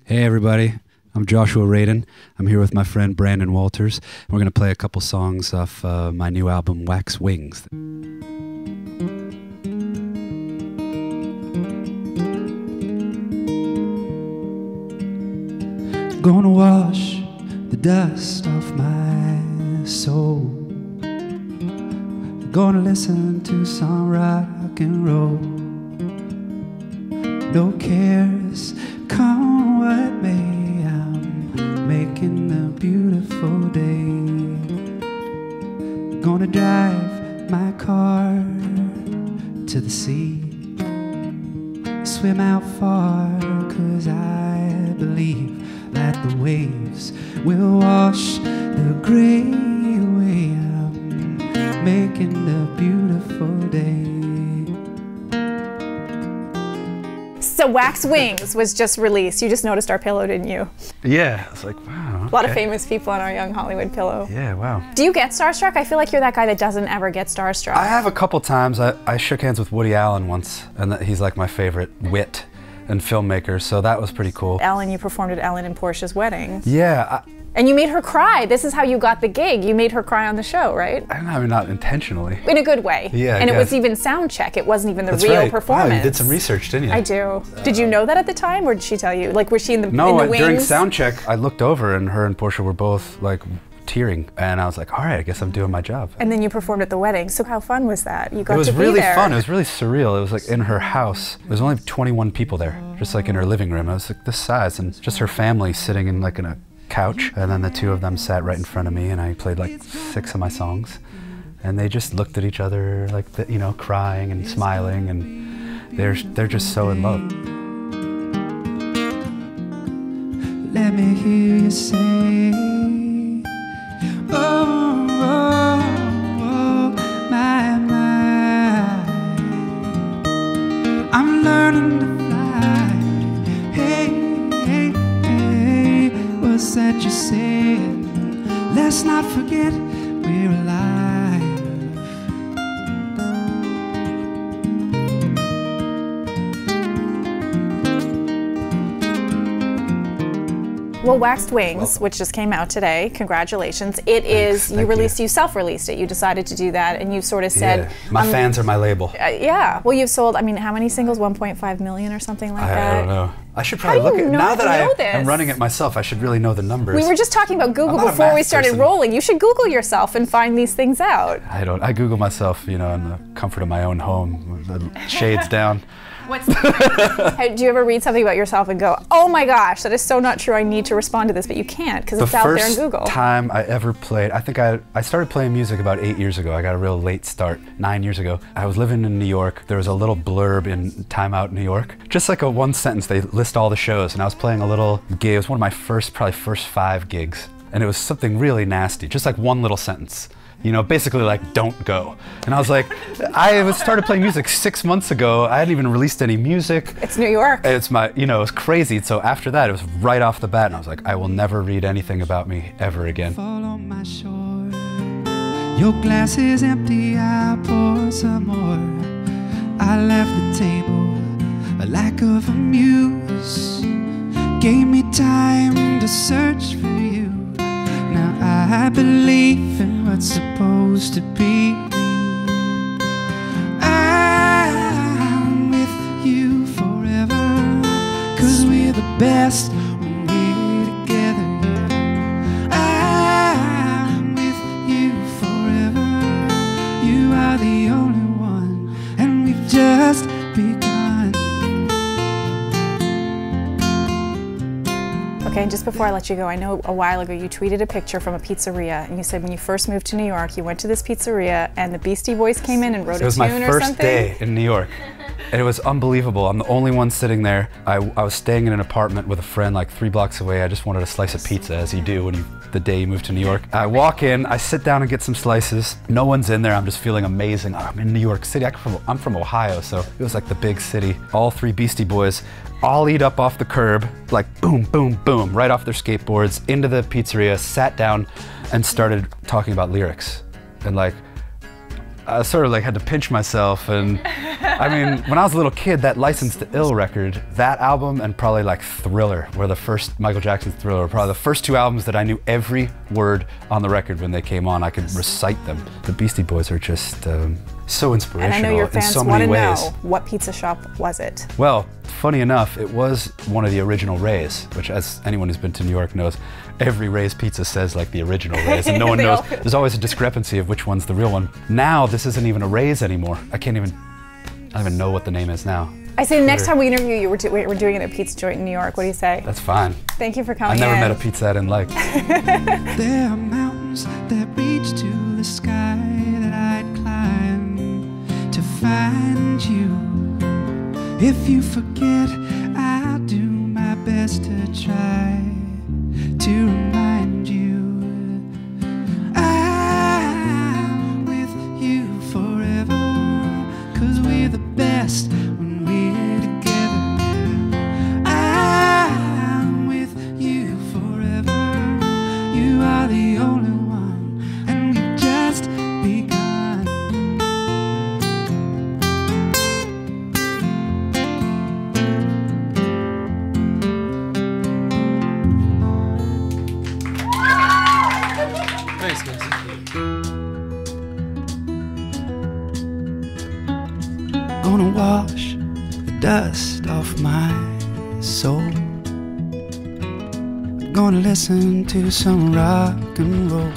Hey everybody, I'm Joshua Radin. I'm here with my friend Brandon Walters. We're going to play a couple songs off my new album, Wax Wings. Gonna wash the dust off my soul. Gonna listen to some rock and roll. No cares, come what may, I'm making a beautiful day. Gonna drive my car to the sea, swim out far, 'cause I believe that the waves will wash the gray away. I'm making a beautiful day. So Wax Wings was just released. You just noticed our pillow, didn't you? Yeah, it's like, wow. Okay. A lot of famous people on our Young Hollywood pillow. Yeah, wow. Do you get starstruck? I feel like you're that guy that doesn't ever get starstruck. I have a couple times. I shook hands with Woody Allen once, and he's like my favorite wit and filmmaker, so that was pretty cool. Ellen, you performed at Ellen and Portia's wedding. Yeah. And you made her cry. This is how you got the gig. You made her cry on the show, right? I mean, not intentionally. In a good way. Yeah, and it was even sound check. It wasn't even the real right. performance. Wow, you did some research, didn't you? I do. Did you know that at the time, or did she tell you? Like, was she in the wings? No, during sound check, I looked over and her and Portia were both like tearing, and I was like, all right, I guess I'm doing my job. And then you performed at the wedding. So how fun was that? You got to be there. It was really fun. It was really surreal. It was like in her house. There was only 21 people there, just like in her living room. It was like this size, and just her family sitting in like in a couch, and then the two of them sat right in front of me, and I played like 6 of my songs, and they just looked at each other like, you know, crying and smiling, and they're just so in love. Let me hear you say, oh, oh, oh, my, I'm learning to fly. Hey, hey, hey, what's that you said? Let's not forget we're alive. Well, Waxed Wings, which just came out today, congratulations. It is, you self-released it. You decided to do that, and you sort of said... Yeah. My fans are my label. Yeah, well, you've sold, I mean, how many singles? 1.5 million or something like that? I don't know. I should probably look at, now that I'm running it myself, I should really know the numbers. We were just talking about Google before we started rolling. You should Google yourself and find these things out. I Google myself, you know, in the comfort of my own home, with the shades down. Do you ever read something about yourself and go, oh my gosh, that is so not true, I need to respond to this, but you can't because it's out there in Google? The first time I ever played, I think I started playing music about 8 years ago. I got a real late start, 9 years ago. I was living in New York. There was a little blurb in Time Out New York. Just like a one sentence, they list all the shows, and I was playing a little gig. It was one of my first 5 gigs, and it was something really nasty, just like one little sentence. You know, basically like, don't go. And I was like, I started playing music 6 months ago. I hadn't even released any music. It's New York. It's my, you know, it was crazy. So after that, it was right off the bat. And I was like, I will never read anything about me ever again. Fall on my shore. Your glass is empty, I pour some more. I left the table, a lack of a muse. Gave me time to search for you. Now I believe in what's supposed to be. I'm with you forever, 'cause we're the best when we're together. I'm with you forever. You are the only one, and we've just begun. Okay, and just before I let you go, I know a while ago you tweeted a picture from a pizzeria, and you said when you first moved to New York, you went to this pizzeria, and the Beastie Boys came in and wrote a tune or something? It was my first day in New York, and it was unbelievable. I'm the only one sitting there. I was staying in an apartment with a friend like 3 blocks away. I just wanted a slice of pizza, as you do when the day you move to New York. I walk in, I sit down and get some slices. No one's in there. I'm just feeling amazing. I'm in New York City. I'm from Ohio, so it was like the big city. All 3 Beastie Boys all eat up off the curb, like boom, boom, boom, right off their skateboards, into the pizzeria, sat down, and started talking about lyrics. And like, I sort of like had to pinch myself, and I mean, when I was a little kid, that License to Ill record, that album and probably like Thriller, were the first, Michael Jackson's Thriller, were probably the first two albums that I knew every word on the record when they came on. I could recite them. The Beastie Boys are just so inspirational and I know your fans in so many ways. Know what pizza shop was it? Well, funny enough, it was one of the original Ray's, which, as anyone who's been to New York knows, every Ray's pizza says like the original Ray's, and no one knows. There's always a discrepancy of which one's the real one. Now, this isn't even a Ray's anymore. I don't even know what the name is now. I say the next time we interview you, we're doing it at a pizza joint in New York. What do you say? That's fine. Thank you for coming I never met a pizza I didn't like. There are mountains that reach to the sky that I'd climb to find you. If you forget, I'll do my best to try to remind you I'm with you forever, 'cause we're the best when we're together. I'm with you forever, you are the only one, and we've just begun. Gonna wash the dust off my soul. Gonna listen to some rock and roll.